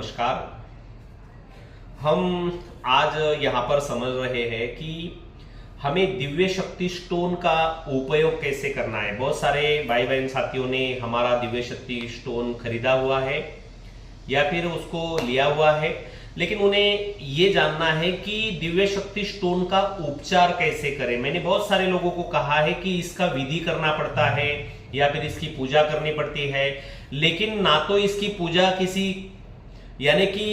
नमस्कार। हम आज यहाँ पर समझ रहे हैं कि हमें दिव्य शक्ति स्टोन का उपयोग कैसे करना है। बहुत सारे भाई बहन साथियों ने हमारा दिव्य शक्ति स्टोन खरीदा हुआ है या फिर उसको लिया हुआ है, लेकिन उन्हें ये जानना है कि दिव्य शक्ति स्टोन का उपचार कैसे करें। मैंने बहुत सारे लोगों को कहा है कि इसका विधि करना पड़ता है या फिर इसकी पूजा करनी पड़ती है, लेकिन ना तो इसकी पूजा किसी यानी कि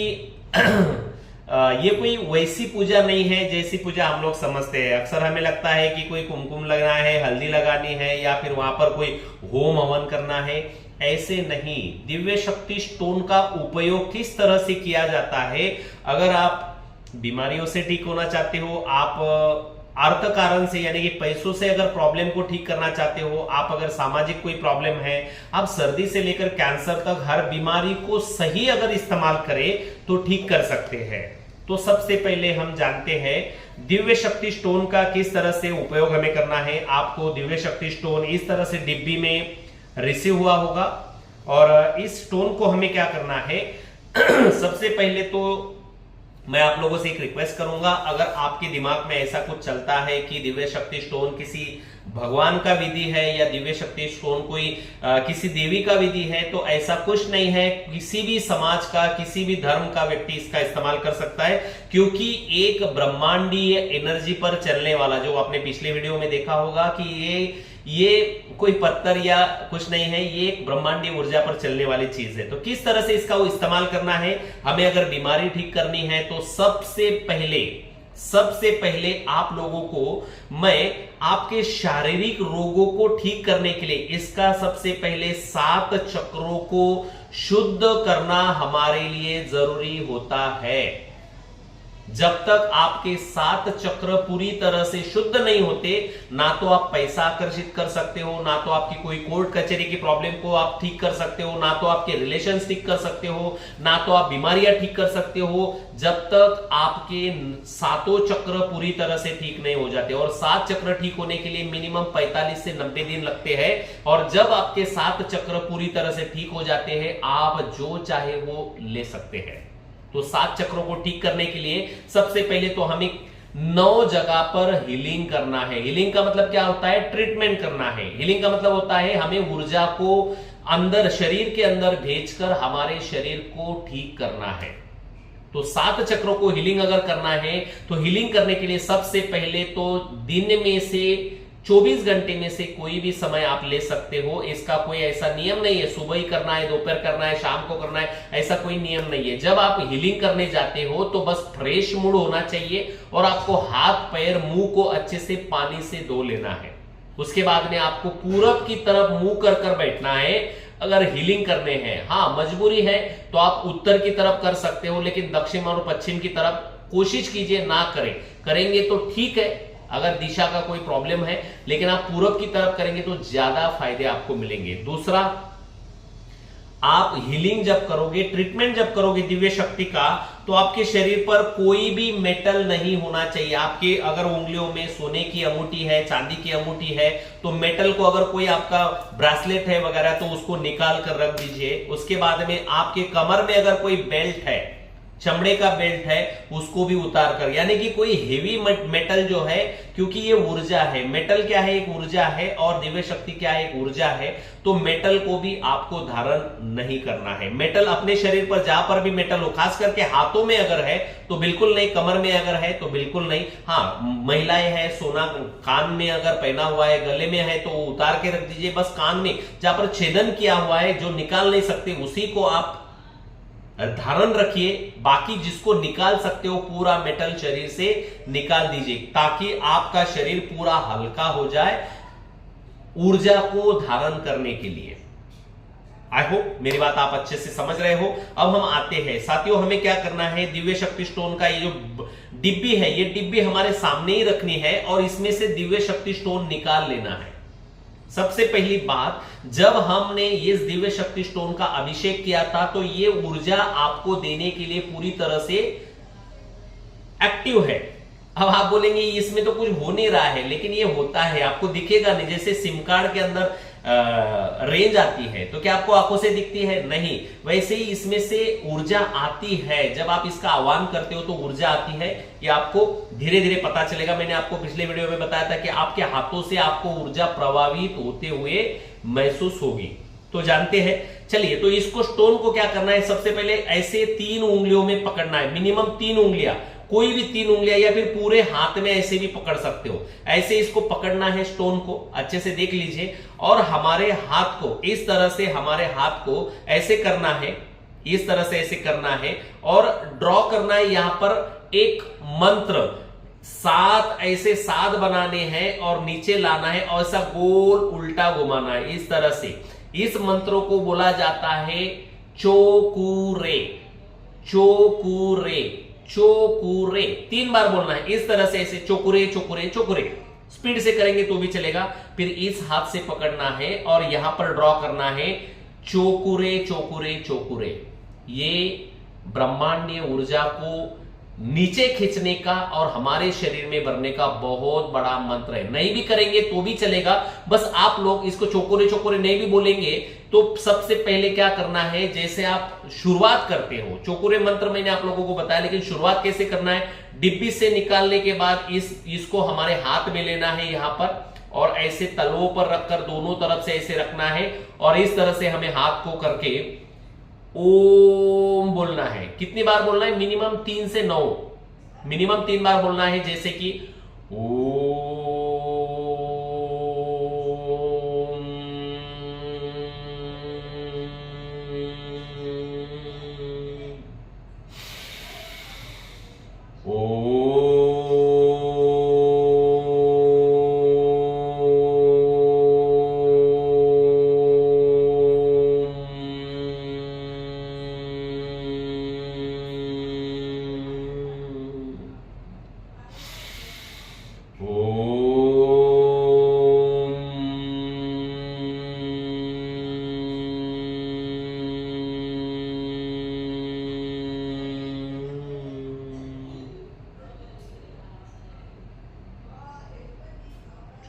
ये कोई वैसी पूजा नहीं है जैसी पूजा हम लोग समझते हैं। अक्सर हमें लगता है कि कोई कुमकुम लगाना है, हल्दी लगानी है या फिर वहां पर कोई होम हवन करना है। ऐसे नहीं, दिव्य शक्ति स्टोन का उपयोग किस तरह से किया जाता है। अगर आप बीमारियों से ठीक होना चाहते हो, आप अर्थ कारण से यानी कि पैसों से अगर प्रॉब्लम को ठीक करना चाहते हो, आप अगर सामाजिक कोई प्रॉब्लम है, आप सर्दी से लेकर कैंसर तक हर बीमारी को सही अगर इस्तेमाल करें तो ठीक कर सकते हैं। तो सबसे पहले हम जानते हैं दिव्य शक्ति स्टोन का किस तरह से उपयोग हमें करना है। आपको दिव्य शक्ति स्टोन इस तरह से डिब्बी में रिसीव हुआ होगा और इस स्टोन को हमें क्या करना है सबसे पहले तो मैं आप लोगों से एक रिक्वेस्ट करूंगा, अगर आपके दिमाग में ऐसा कुछ चलता है कि दिव्य शक्ति स्टोन किसी भगवान का विधि है या दिव्य शक्ति स्टोन कोई किसी देवी का विधि है, तो ऐसा कुछ नहीं है। किसी भी समाज का, किसी भी धर्म का व्यक्ति इसका इस्तेमाल कर सकता है, क्योंकि एक ब्रह्मांडीय एनर्जी पर चलने वाला, जो आपने पिछले वीडियो में देखा होगा कि ये कोई पत्थर या कुछ नहीं है, ये एक ब्रह्मांडीय ऊर्जा पर चलने वाली चीज है। तो किस तरह से इसका वो इस्तेमाल करना है, हमें अगर बीमारी ठीक करनी है तो सबसे पहले आप लोगों को मैं आपके शारीरिक रोगों को ठीक करने के लिए इसका सबसे पहले 7 चक्रों को शुद्ध करना हमारे लिए जरूरी होता है। जब तक आपके 7 चक्र पूरी तरह से शुद्ध नहीं होते, ना तो आप पैसा आकर्षित कर सकते हो, ना तो आपकी कोई कोर्ट कचहरी की प्रॉब्लम को आप ठीक कर सकते हो, ना तो आपके रिलेशंस ठीक कर सकते हो, ना तो आप बीमारियां ठीक कर सकते हो, जब तक आपके 7 चक्र पूरी तरह से ठीक नहीं हो जाते। और 7 चक्र ठीक होने के लिए मिनिमम 45 से 90 दिन लगते हैं। और जब आपके 7 चक्र पूरी तरह से ठीक हो जाते हैं, आप जो चाहे वो ले सकते हैं। तो 7 चक्रों को ठीक करने के लिए सबसे पहले तो हमें 9 जगह पर हीलिंग करना है। हीलिंग का मतलब क्या होता है? ट्रीटमेंट करना है। हीलिंग का मतलब होता है हमें ऊर्जा को अंदर, शरीर के अंदर भेजकर हमारे शरीर को ठीक करना है। तो 7 चक्रों को हीलिंग अगर करना है तो हीलिंग करने के लिए सबसे पहले तो दिन में से 24 घंटे में से कोई भी समय आप ले सकते हो। इसका कोई ऐसा नियम नहीं है सुबह ही करना है, दोपहर करना है, शाम को करना है, ऐसा कोई नियम नहीं है। जब आप हीलिंग करने जाते हो तो बस फ्रेश मूड होना चाहिए और आपको हाथ पैर मुंह को अच्छे से पानी से धो लेना है। उसके बाद में आपको पूरब की तरफ मुंह कर बैठना है अगर हीलिंग करने हैं। हाँ, मजबूरी है तो आप उत्तर की तरफ कर सकते हो, लेकिन दक्षिण और पश्चिम की तरफ कोशिश कीजिए ना करें। करेंगे तो ठीक है अगर दिशा का कोई प्रॉब्लम है, लेकिन आप पूरब की तरफ करेंगे तो ज्यादा फायदे आपको मिलेंगे। दूसरा, आप हीलिंग जब करोगे, ट्रीटमेंट जब करोगे दिव्य शक्ति का, तो आपके शरीर पर कोई भी मेटल नहीं होना चाहिए। आपके अगर उंगलियों में सोने की अंगूठी है, चांदी की अंगूठी है, तो मेटल को, अगर कोई आपका ब्रेसलेट है वगैरह, तो उसको निकाल कर रख दीजिए। उसके बाद में आपके कमर में अगर कोई बेल्ट है, चमड़े का बेल्ट है, उसको भी उतार कर, यानी कि कोई हेवी मेटल जो है, क्योंकि ये ऊर्जा है। मेटल क्या है? एक ऊर्जा है, और दिव्य शक्ति क्या है? एक ऊर्जा है। तो मेटल को भी आपको धारण नहीं करना है। मेटल अपने शरीर पर जहां पर भी मेटल हो, खास करके हाथों में अगर है तो बिल्कुल नहीं, कमर में अगर है तो बिल्कुल नहीं। हाँ, महिलाएं हैं, सोना कान में अगर पहना हुआ है, गले में है तो उतार के रख दीजिए। बस कान में जहां पर छेदन किया हुआ है, जो निकाल नहीं सकते, उसी को आप धारण रखिए। बाकी जिसको निकाल सकते हो पूरा मेटल शरीर से निकाल दीजिए, ताकि आपका शरीर पूरा हल्का हो जाए ऊर्जा को धारण करने के लिए। आई होप मेरी बात आप अच्छे से समझ रहे हो। अब हम आते हैं साथियों, हमें क्या करना है। दिव्य शक्ति स्टोन का ये जो डिब्बी है, ये डिब्बी हमारे सामने ही रखनी है और इसमें से दिव्य शक्ति स्टोन निकाल लेना है। सबसे पहली बात, जब हमने इस दिव्य शक्ति स्टोन का अभिषेक किया था तो ये ऊर्जा आपको देने के लिए पूरी तरह से एक्टिव है। अब आप बोलेंगे इसमें तो कुछ हो नहीं रहा है, लेकिन ये होता है, आपको दिखेगा नहीं। जैसे सिम कार्ड के अंदर रेंज आती है, तो क्या आपको आंखों से दिखती है? नहीं। वैसे ही इसमें से ऊर्जा आती है, जब आप इसका आह्वान करते हो तो ऊर्जा आती है, ये आपको धीरे धीरे पता चलेगा। मैंने आपको पिछले वीडियो में बताया था कि आपके हाथों से आपको ऊर्जा प्रभावित होते हुए महसूस होगी, तो जानते हैं। चलिए, तो इसको स्टोन को क्या करना है, सबसे पहले ऐसे 3 उंगलियों में पकड़ना है, मिनिमम 3 उंगलियां, कोई भी 3 उंगलियां, या फिर पूरे हाथ में ऐसे भी पकड़ सकते हो। ऐसे इसको पकड़ना है स्टोन को, अच्छे से देख लीजिए। और हमारे हाथ को इस तरह से, हमारे हाथ को ऐसे करना है, इस तरह से ऐसे करना है, और ड्रॉ करना है यहां पर एक मंत्र, 7 ऐसे 7 बनाने हैं और नीचे लाना है और ऐसा गोल उल्टा घुमाना है इस तरह से। इस मंत्रों को बोला जाता है चोकुरे, चोकुरे, चोकुरे। 3 बार बोलना है इस तरह से, ऐसे चोकुरे चोकुरे चोकुरे। स्पीड से करेंगे तो भी चलेगा। फिर इस हाथ से पकड़ना है और यहां पर ड्रॉ करना है चोकुरे चोकुरे चोकुरे। ये ब्रह्मांडीय ऊर्जा को नीचे खींचने का और हमारे शरीर में भरने का बहुत बड़ा मंत्र है। नहीं भी करेंगे तो भी चलेगा, बस आप लोग इसको चोकुरे चोकुरे नहीं भी बोलेंगे तो सबसे पहले क्या करना है, जैसे आप शुरुआत करते हो, चोकुरे मंत्र मैंने आप लोगों को बताया, लेकिन शुरुआत कैसे करना है, डिब्बी से निकालने के बाद इसको हमारे हाथ में लेना है यहां पर, और ऐसे तलवों पर रखकर दोनों तरफ से ऐसे रखना है, और इस तरह से हमें हाथ को करके ओम बोलना है। कितनी बार बोलना है, मिनिमम 3 से 9, मिनिमम 3 बार बोलना है, जैसे कि Om,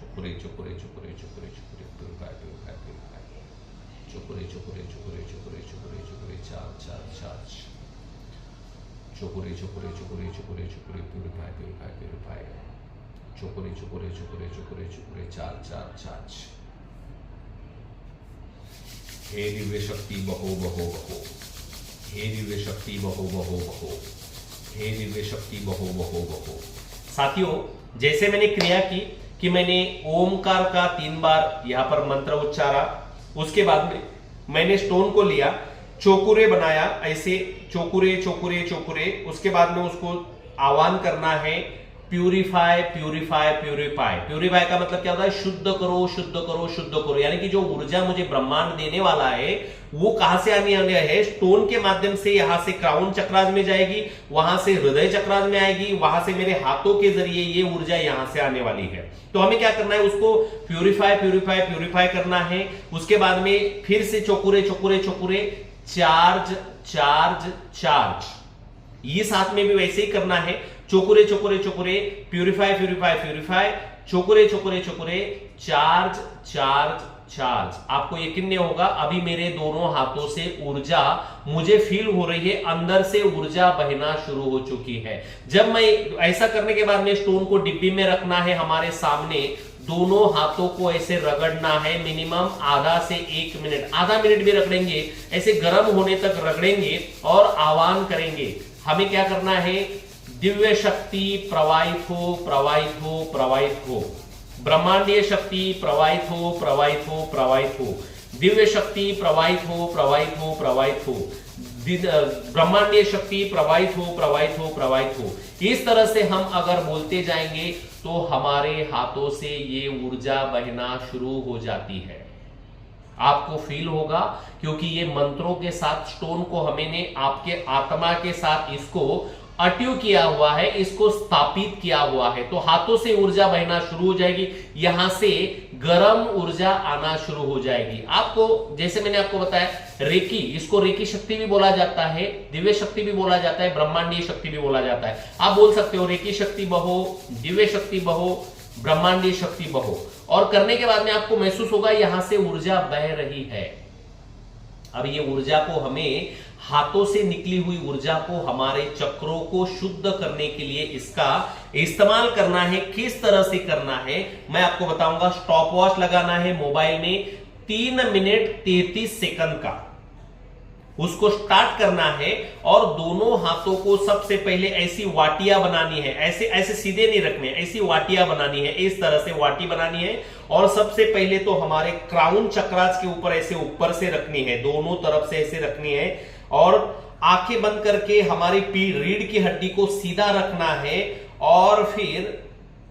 cho ku rei cho ku rei cho ku rei cho ku rei cho ku rei purify purify purify, cho ku rei cho ku rei cho ku rei cho ku rei cho ku rei cho ku rei charge charge charge, cho ku rei cho ku rei cho ku rei cho ku rei cho ku rei purify purify purify, cho ku rei cho ku rei cho ku rei cho ku rei cho ku rei charge charge charge. हे दिव्य शक्ति बहो बहो बहो, हे दिव्य शक्ति बहो बहो बहो, हे दिव्य शक्ति बहो बहो बहो। साथियों, जैसे मैंने क्रिया की कि मैंने ओमकार का 3 बार यहां पर मंत्र उच्चारा, उसके बाद में मैंने स्टोन को लिया, चोकुरे बनाया, ऐसे चोकुरे चोकुरे चोकुरे, उसके बाद में उसको आह्वान करना है प्यूरिफाई प्यूरिफाई प्यूरिफाई। प्यूरिफाई का मतलब क्या होता है, शुद्ध करो शुद्ध करो शुद्ध करो, यानी कि जो ऊर्जा मुझे ब्रह्मांड देने वाला है वो कहां से आने वाला है, स्टोन के माध्यम से। यहां से क्राउन चक्राज में जाएगी, वहां से हृदय चक्राज में आएगी, वहां से मेरे हाथों के जरिए ये ऊर्जा यहां से आने वाली है। तो हमें क्या करना है, उसको प्यूरिफाई प्यूरिफाई प्यूरिफाई करना है। उसके बाद में फिर से cho ku rei cho ku rei cho ku rei, charge charge charge, ये साथ में भी वैसे ही करना है, cho ku rei cho ku rei cho ku rei, purify purify purify, cho ku rei cho ku rei cho ku rei, charge charge charge. आपको यकीन नहीं होगा, अभी मेरे दोनों हाथों से ऊर्जा मुझे फील हो रही है, अंदर से ऊर्जा बहना शुरू हो चुकी है। जब मैं ऐसा करने के बाद में स्टोन को डिब्बी में रखना है हमारे सामने, दोनों हाथों को ऐसे रगड़ना है, मिनिमम आधा से 1 मिनट, आधा मिनट भी रगड़ेंगे, ऐसे गर्म होने तक रगड़ेंगे और आह्वान करेंगे। हमें क्या करना है, दिव्य शक्ति प्रवाहित हो प्रवाहित हो प्रवाहित हो, ब्रह्मांडीय शक्ति प्रवाहित हो प्रवाहित हो प्रवाहित हो, दिव्य शक्ति प्रवाहित हो प्रवाहित हो प्रवाहित हो, ब्रह्मांडीय शक्ति प्रवाहित हो प्रवाहित हो प्रवाहित हो। इस तरह से हम अगर बोलते जाएंगे तो हमारे हाथों से ये ऊर्जा बहना शुरू हो जाती है। आपको फील होगा, क्योंकि ये मंत्रों के साथ स्टोन को हमने आपके आत्मा के साथ इसको अट्यू किया हुआ है, इसको स्थापित किया हुआ है, तो हाथों से ऊर्जा बहना शुरू हो जाएगी, यहां से गर्म ऊर्जा आना शुरू हो जाएगी। आपको, जैसे मैंने आपको बताया, रेकी, इसको रेकी शक्ति भी बोला जाता है, दिव्य शक्ति भी बोला जाता है, ब्रह्मांडीय शक्ति भी बोला जाता है। आप बोल सकते हो रेकी शक्ति बहो, दिव्य शक्ति बहो, ब्रह्मांडीय शक्ति बहो। और करने के बाद में आपको महसूस होगा यहां से ऊर्जा बह रही है। अब ये ऊर्जा को हमें, हाथों से निकली हुई ऊर्जा को हमारे चक्रों को शुद्ध करने के लिए इसका इस्तेमाल करना है। किस तरह से करना है मैं आपको बताऊंगा। स्टॉप वॉच लगाना है मोबाइल में 3 मिनट 33 सेकंड का, उसको स्टार्ट करना है और दोनों हाथों को सबसे पहले ऐसी वाटियां बनानी है। ऐसे ऐसे सीधे नहीं रखने, ऐसी वाटियां बनानी है, इस तरह से वाटी बनानी है। और सबसे पहले तो हमारे क्राउन चक्रास के ऊपर ऐसे ऊपर से रखनी है, दोनों तरफ से ऐसे रखनी है। और आंखें बंद करके हमारी रीढ़ की हड्डी को सीधा रखना है और फिर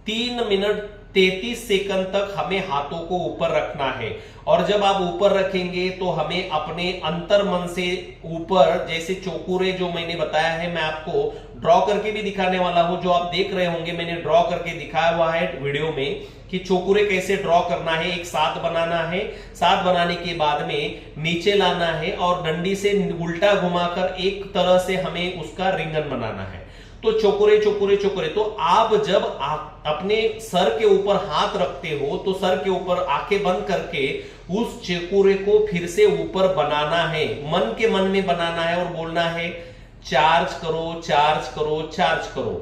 3 मिनट 33 सेकंड तक हमें हाथों को ऊपर रखना है। और जब आप ऊपर रखेंगे तो हमें अपने अंतर मन से ऊपर, जैसे चौकुरे जो मैंने बताया है, मैं आपको ड्रॉ करके भी दिखाने वाला हूं, जो आप देख रहे होंगे मैंने ड्रॉ करके दिखाया हुआ है वीडियो में कि चौकुरे कैसे ड्रॉ करना है। एक 7 बनाना है, 7 बनाने के बाद में नीचे लाना है और डंडी से उल्टा घुमाकर एक तरह से हमें उसका रिंगन बनाना है। तो चौकुरे चौकुरे चौकुरे। तो आप जब अपने सर के ऊपर हाथ रखते हो तो सर के ऊपर आंखें बंद करके उस चौकुरे को फिर से ऊपर बनाना है, मन के मन में बनाना है और बोलना है चार्ज करो चार्ज करो चार्ज करो।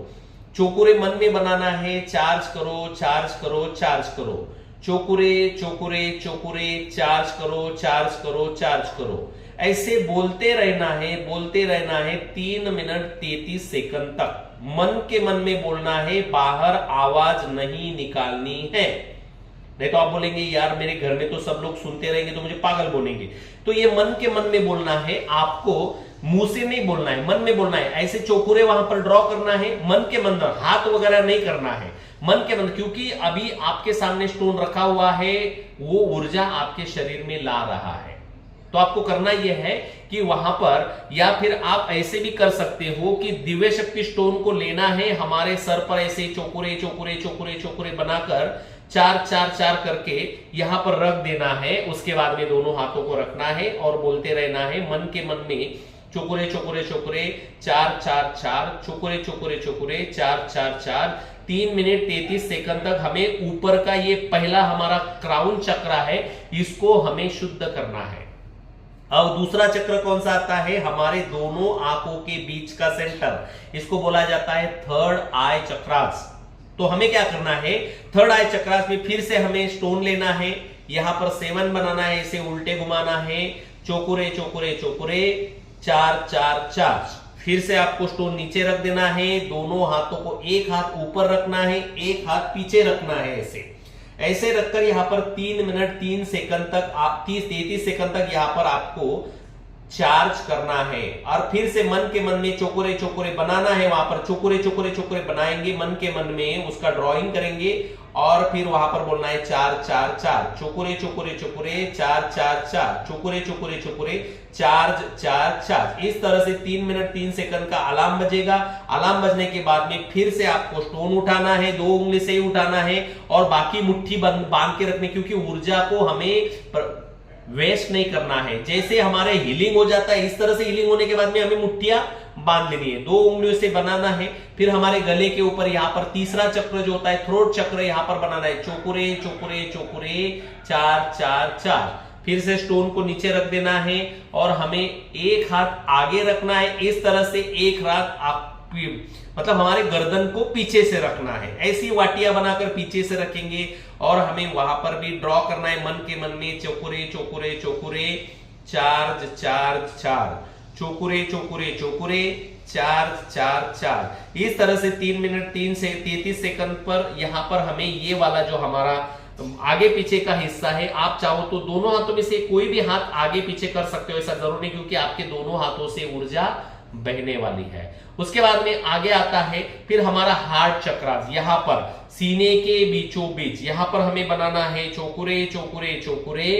चौकुरे मन में बनाना है, चार्ज करो चार्ज करो चार्ज करो। चौकुरे चौकुरे चौकुरे, चार्ज करो चार्ज करो चार्ज करो। ऐसे बोलते रहना है, बोलते रहना है 3 मिनट 33 सेकंड तक। मन के मन में बोलना है, बाहर आवाज नहीं निकालनी है। नहीं तो आप बोलेंगे यार मेरे घर में तो सब लोग सुनते रहेंगे तो मुझे पागल बोलेंगे। तो ये मन के मन में बोलना है, आपको मुंह से नहीं बोलना है, मन में बोलना है। ऐसे चौकुरे वहां पर ड्रॉ करना है, मन के मन, हाथ वगैरह नहीं करना है, मन के मन। क्योंकि अभी आपके सामने स्टोन रखा हुआ है, वो ऊर्जा आपके शरीर में ला रहा है। तो आपको करना यह है कि वहां पर, या फिर आप ऐसे भी कर सकते हो कि दिव्य शक्ति स्टोन को लेना है, हमारे सर पर ऐसे चौकुरे चौकुरे चौकुरे चौकुरे बनाकर 4 4 4 करके यहां पर रख देना है। उसके बाद में दोनों हाथों को रखना है और बोलते रहना है मन के मन में, चौकुरे चौकुरे चौकुरे 4 4 4, चौकुरे चौकुरे चौकुरे 4 4 4। 3 मिनट 33 सेकंड तक हमें ऊपर का ये पहला हमारा क्राउन चक्र है, इसको हमें शुद्ध करना है। अब दूसरा चक्र कौन सा आता है, हमारे दोनों आंखों के बीच का सेंटर, इसको बोला जाता है थर्ड आई चक्रास। तो हमें क्या करना है, थर्ड आई चक्रास में फिर से हमें स्टोन लेना है, यहां पर 7 बनाना है, इसे उल्टे घुमाना है, चौकुरे चौकुरे चौकुरे 4 4 4। फिर से आपको स्टोन नीचे रख देना है, दोनों हाथों को, एक हाथ ऊपर रखना है, एक हाथ पीछे रखना है, ऐसे ऐसे रखकर यहां पर 3 मिनट 3 सेकंड तक, 33 सेकंड तक यहां पर आपको चार्ज करना है। और फिर से मन के मन में चौकुरे चौकुरे बनाना है, वहां पर चौकुरे चौकुरे चौकुरे बनाएंगे, मन के मन में उसका ड्राइंग करेंगे और फिर वहां पर बोलना है 4 4 4, चौकुरे चौकुरे चौकुरे 4 4 4, चौकुरे चौकुरे चौकुरे चार्ज 4 4। इस तरह से 3 मिनट 3 सेकंड का अलार्म बजेगा। अलार्म बजने के बाद में फिर से आपको स्टोन उठाना है, 2 उंगली से ही उठाना है और बाकी मुट्ठी बांध के रखनी, क्योंकि ऊर्जा को हमें वेस्ट नहीं करना है। जैसे हमारे हीलिंग हो जाता है, इस तरह से हीलिंग होने के बाद में हमें मुट्ठियां बांध लेनी है, 2 उंगलियों से बनाना है। फिर हमारे गले के ऊपर यहां पर तीसरा चक्र जो होता है, थ्रोट चक्र, यहां पर बनाना है, चौकुरे चौकुरे चौकुरे 4 4 4। फिर से स्टोन को नीचे रख देना है और हमें एक हाथ आगे रखना है, इस तरह से एक हाथ मतलब हमारे गर्दन को पीछे से रखना है। ऐसी वाटियां बनाकर पीछे से रखेंगे और हमें वहां पर भी ड्रॉ करना है मन के मन में, चौकुरे चौकुरे चौकुरे चार्ज 4 4, चौकुरे चौकुरे चौकुरे 4 4 4। इस तरह से 3 मिनट 3 से 33 सेकंड पर यहां पर हमें ये वाला जो हमारा आगे पीछे का हिस्सा है, आप चाहो तो दोनों हाथों में से कोई भी हाथ आगे पीछे कर सकते हो, ऐसा जरूर नहीं, क्योंकि आपके दोनों हाथों से ऊर्जा बहने वाली है। उसके बाद में आगे आता है फिर हमारा हार्ट चक्रास, यहां पर सीने के बीचों बीच, यहां पर हमें बनाना है चौकुरे चौकुरे चौकुरे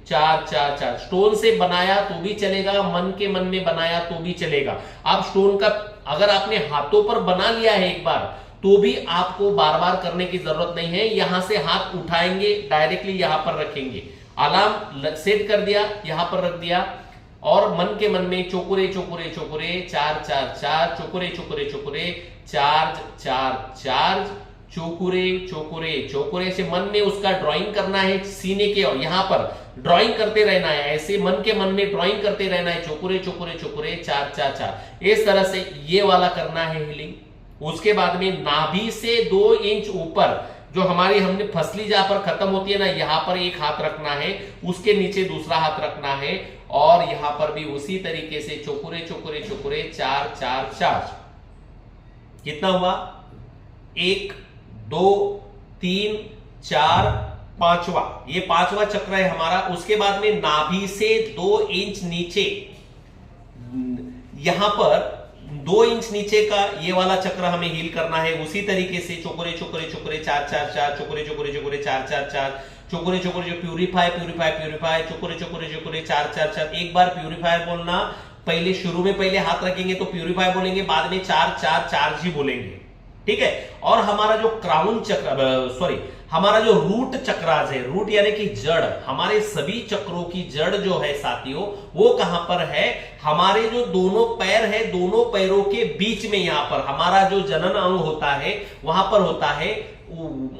4 4 4। स्टोन से बनाया तो भी चलेगा, मन के मन में बनाया तो भी चलेगा। आप स्टोन का अगर आपने हाथों पर बना लिया है एक बार, तो भी आपको बार बार करने की जरूरत नहीं है। यहां से हाथ उठाएंगे, डायरेक्टली यहां पर रखेंगे, अलार्म सेट कर दिया, यहां पर रख दिया और मन के मन में चौकुरे चौकुरे चौकुरे 4 4 4, चौकुरे चौकुरे चौकुरे चार्ज 4 4, चोकुरे चोकुरे चोकुरे से मन में उसका ड्राइंग करना है सीने के, और यहां पर ड्राइंग करते रहना है, ऐसे मन के मन में ड्राइंग करते रहना है, चोकुरे चोकुरे चोकुरे 4 4 4, इस तरह से ये वाला करना है हीलिंग। उसके बाद में नाभि से 2 इंच ऊपर जो हमारी हमने फसली जहां पर खत्म होती है ना, यहां पर एक हाथ रखना है, उसके नीचे दूसरा हाथ रखना है, और यहां पर भी उसी तरीके से चोकुरे चोकुरे चोकुरे 4 4 4। कितना हुआ? 1 2 3 4 5वां, ये 5वां चक्र है हमारा। उसके बाद में नाभि से 2 इंच नीचे, यहां पर 2 इंच नीचे का ये वाला चक्र हमें हील करना है। उसी तरीके से चोकुरे चोकुरे चोकुरे 4 4 4, चोकुरे चोकुरे चोकुरे 4 4 4, चोकुरे चोकुरे जो purify purify purify, cho ku rei cho ku rei चोकुरे 4 4 4। एक बार प्यूरिफायर बोलना, पहले शुरू में पहले हाथ रखेंगे तो प्यूरिफाई बोलेंगे, बाद में 4 4 4 ही बोलेंगे, ठीक है। और हमारा जो क्राउन चक्र, हमारा जो रूट चक्रास है, रूट यानी कि जड़, हमारे सभी चक्रों की जड़ जो है साथियों, वो कहां पर है? हमारे जो दोनों पैर है, दोनों पैरों के बीच में, यहां पर हमारा जो जनन अंग होता है वहां पर होता है,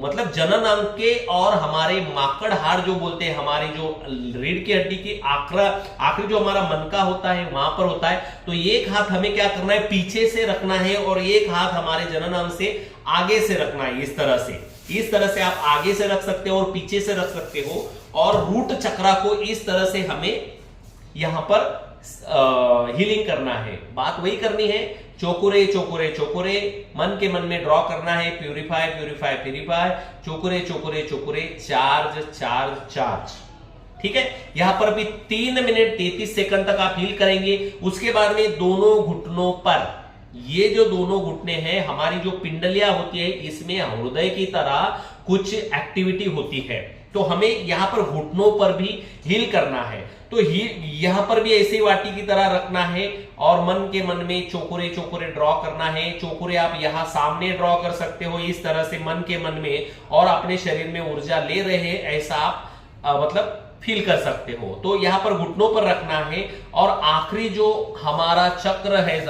मतलब जनन अंग के और हमारे माकड़ हाड़ जो बोलते हैं, हमारी जो रीढ़ की हड्डी की आखिरी जो हमारा मनका होता है वहां पर होता है। तो एक हाथ हमें क्या करना है? पीछे से रखना है, और एक हाथ हमारे जनन अंग से आगे से रखना है। इस तरह से आप आगे से रख सकते हो और पीछे से रख सकते हो। और रूट चक्रा को इस तरह से हमें यहां पर हीलिंग करना है। बात वही करनी है, चोकुरे चोकुरे चोकुरे, मन के मन में ड्रॉ करना है, purify purify purify, cho ku rei cho ku rei cho ku rei, charge charge charge, ठीक है। यहां पर भी 3 मिनट 33 सेकंड तक आप हील करेंगे। उसके बाद में दोनों घुटनों पर, ये जो दोनों घुटने हैं, हमारी जो पिंडलियां होती है, इसमें हृदय की तरह कुछ एक्टिविटी होती है, तो हमें यहां पर घुटनों पर भी हील करना है। तो यहां पर भी ऐसे वाटी की तरह रखना है, और मन के मन में चोकुरे चोकुरे ड्रॉ करना है। चोकुरे आप यहां सामने ड्रॉ कर सकते हो, इस तरह से मन के मन में, और अपने शरीर में ऊर्जा ले रहे हैं ऐसा आप मतलब फील कर सकते हो। तो यहां पर घुटनों पर रखना है। और आखिरी जो हमारा चक्र है,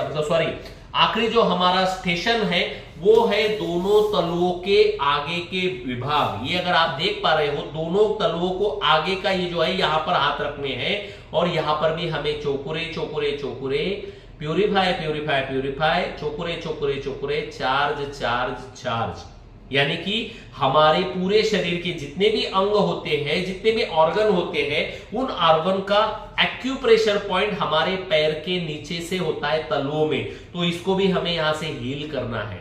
आखिरी जो हमारा स्टेशन है, वो है दोनों तलुओं के आगे के विभाग। ये अगर आप देख पा रहे हो, दोनों तलुओं को आगे का ये जो है यहां पर हाथ रखने हैं, और यहां पर भी हमें cho ku rei cho ku rei cho ku rei, purify purify purify, cho ku rei cho ku rei cho ku rei, charge charge charge. यानी कि हमारे पूरे शरीर के जितने भी अंग होते हैं, जितने भी ऑर्गन होते हैं, उन ऑर्गन का एक्यूप्रेशर पॉइंट हमारे पैर के नीचे से होता है तलुओं में। तो इसको भी हमें यहां से हील करना है।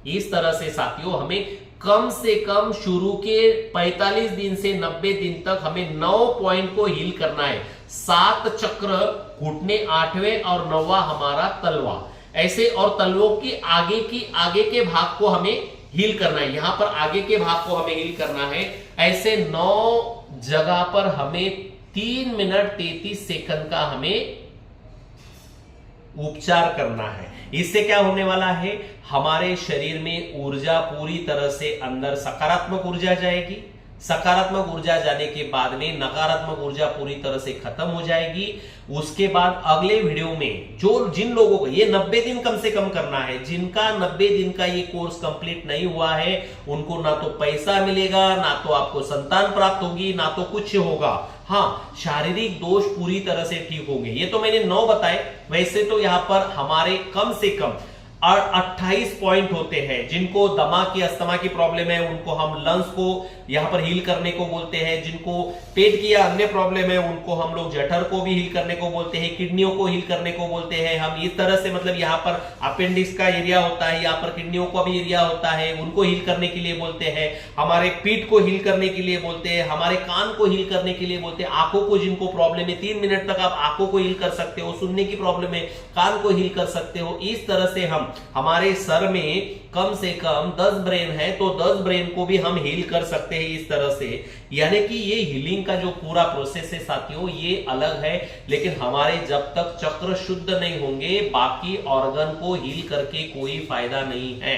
इस तरह से साथियों हमें कम से कम शुरू के 45 दिन से 90 दिन तक हमें 9 पॉइंट को हील करना है। 7 चक्र घुटने, 8वें और 9वां हमारा तलवा, ऐसे, और तलवों की आगे के भाग को हमें हील करना है। यहां पर आगे के भाग को हमें हील करना है। ऐसे 9 जगह पर हमें 3 मिनट 33 सेकंड का हमें उपचार करना है। इससे क्या होने वाला है? हमारे शरीर में ऊर्जा पूरी तरह से अंदर सकारात्मक ऊर्जा जाएगी। सकारात्मक ऊर्जा जाने के बाद में नकारात्मक ऊर्जा पूरी तरह से खत्म हो जाएगी। उसके बाद अगले वीडियो में जिन लोगों को ये 90 दिन कम से कम करना है, जिनका 90 दिन का ये कोर्स कंप्लीट नहीं हुआ है, उनको ना तो पैसा मिलेगा, ना तो आपको संतान प्राप्त होगी, ना तो कुछ होगा। हाँ, शारीरिक दोष पूरी तरह से ठीक होंगे। ये तो मैंने 9 बताए, वैसे तो यहां पर हमारे कम से कम 28 पॉइंट होते हैं। जिनको दमा की अस्थमा की प्रॉब्लम है, उनको हम लंग्स को यहां पर हील करने को बोलते हैं। जिनको पेट की या अन्य प्रॉब्लम है, उनको हम लोग जठर को भी हील करने को बोलते हैं, किडनियों को हील करने को बोलते हैं। हम इस तरह से, मतलब यहाँ पर अपेंडिक्स का एरिया होता है, यहाँ पर किडनियों का भी एरिया होता है, उनको हील करने के लिए बोलते हैं। हमारे पीठ को हील करने के लिए बोलते हैं, हमारे कान को हील करने के लिए बोलते हैं। आंखों को, जिनको प्रॉब्लम है, 3 मिनट तक आप आंखों को हील कर सकते हो। सुनने की प्रॉब्लम है, कान को हील कर सकते हो। इस तरह से हम, हमारे सर में कम से कम 10 ब्रेन है, तो 10 ब्रेन को भी हम हील कर सकते हैं इस तरह से। यानी कि ये हीलिंग का जो पूरा प्रोसेस है साथियों, ये अलग है। लेकिन हमारे जब तक चक्र शुद्ध नहीं होंगे, बाकी ऑर्गन को हील करके कोई फायदा नहीं है।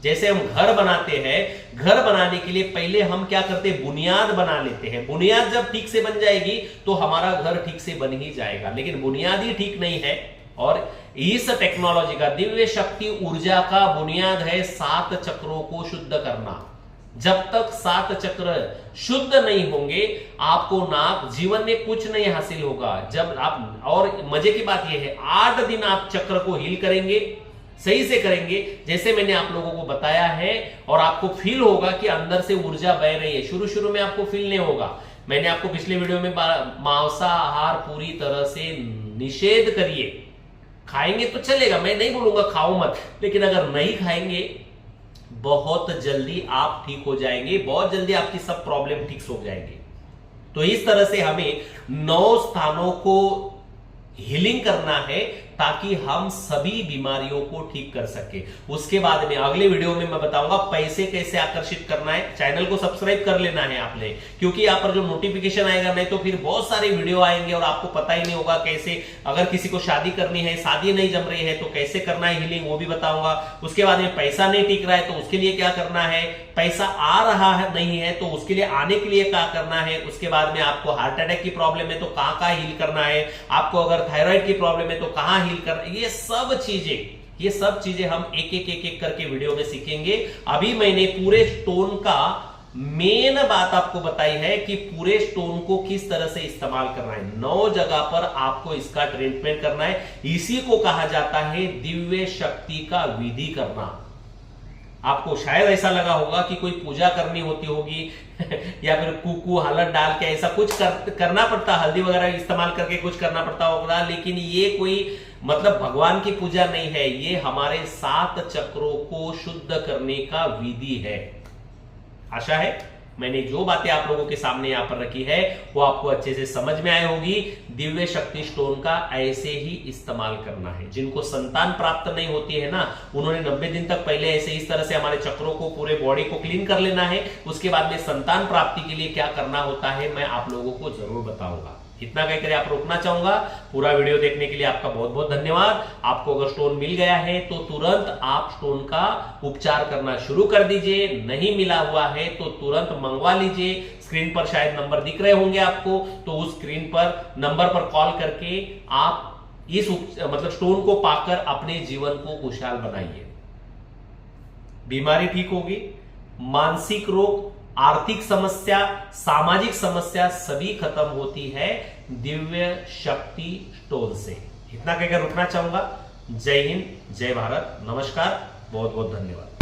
जैसे हम घर बनाते हैं, घर बनाने के लिए पहले हम क्या करते हैं? बुनियाद बना लेते हैं। बुनियाद जब ठीक से बन जाएगी तो हमारा घर ठीक से बन ही जाएगा। लेकिन बुनियाद ही ठीक नहीं है और इस टेक्नोलॉजी का, दिव्य शक्ति ऊर्जा का बुनियाद है 7 चक्रों को शुद्ध करना। जब तक 7 चक्र शुद्ध नहीं होंगे, आपको ना जीवन में कुछ नहीं हासिल होगा। जब आप, और मजे की बात यह है, 8 दिन आप चक्र को हील करेंगे, सही से करेंगे जैसे मैंने आप लोगों को बताया है, और आपको फील होगा कि अंदर से ऊर्जा बह रही है। शुरू शुरू में आपको फील नहीं होगा। मैंने आपको पिछले वीडियो में मांसाहार पूरी तरह से निषेध करिए। खाएंगे तो चलेगा, मैं नहीं बोलूंगा खाओ मत, लेकिन अगर नहीं खाएंगे बहुत जल्दी आप ठीक हो जाएंगे, बहुत जल्दी आपकी सब प्रॉब्लम ठीक हो जाएंगे। तो इस तरह से हमें 9 स्थानों को हीलिंग करना है ताकि हम सभी बीमारियों को ठीक कर सके। उसके बाद में अगले वीडियो में मैं बताऊंगा पैसे कैसे आकर्षित करना है। चैनल को सब्सक्राइब कर लेना है आपने, क्योंकि यहां पर जो नोटिफिकेशन आएगा, नहीं तो फिर बहुत सारे वीडियो आएंगे और आपको पता ही नहीं होगा कैसे। अगर किसी को शादी करनी है, शादी नहीं जम रही है, तो कैसे करना है हीलिंग, वो भी बताऊंगा। उसके बाद में पैसा नहीं टिक रहा है तो उसके लिए क्या करना है, पैसा आ रहा है नहीं है तो उसके लिए आने के लिए क्या करना है। उसके बाद में आपको हार्ट अटैक की प्रॉब्लम है तो कहां हील करना है, आपको अगर थायराइड की प्रॉब्लम है तो कहां हील करना है। ये सब चीजें हम एक एक करके वीडियो में सीखेंगे। अभी मैंने पूरे स्टोन का मेन बात आपको बताई है कि पूरे स्टोन को किस तरह से इस्तेमाल करना है। 9 जगह पर आपको इसका ट्रीटमेंट करना है। इसी को कहा जाता है दिव्य शक्ति का विधि करना। आपको शायद ऐसा लगा होगा कि कोई पूजा करनी होती होगी या फिर कुकू हलद डाल के ऐसा कुछ करना पड़ता, हल्दी वगैरह इस्तेमाल करके कुछ करना पड़ता होगा, लेकिन ये कोई मतलब भगवान की पूजा नहीं है। ये हमारे 7 चक्रों को शुद्ध करने का विधि है। आशा है मैंने जो बातें आप लोगों के सामने यहां पर रखी है वो आपको अच्छे से समझ में आई होगी। दिव्य शक्ति स्टोन का ऐसे ही इस्तेमाल करना है। जिनको संतान प्राप्त नहीं होती है ना, उन्होंने 90 दिन तक पहले ऐसे इस तरह से हमारे चक्रों को, पूरे बॉडी को क्लीन कर लेना है। उसके बाद में संतान प्राप्ति के लिए क्या करना होता है मैं आप लोगों को जरूर बताऊंगा। इतना कहकर आप रोकना चाहूंगा। पूरा वीडियो देखने के लिए आपका बहुत बहुत धन्यवाद। आपको अगर स्टोन मिल गया है तो तुरंत आप स्टोन का उपचार करना शुरू कर दीजिए। नहीं मिला हुआ है तो तुरंत मंगवा लीजिए। स्क्रीन पर शायद नंबर दिख रहे होंगे आपको, तो उस स्क्रीन पर नंबर पर कॉल करके आप इस मतलब स्टोन को पाकर अपने जीवन को खुशहाल बनाइए। बीमारी ठीक होगी, मानसिक रोग, आर्थिक समस्या, सामाजिक समस्या सभी खत्म होती है दिव्य शक्ति स्टोन से। इतना कहकर रुकना चाहूंगा। जय हिंद, जय भारत, नमस्कार, बहुत बहुत धन्यवाद।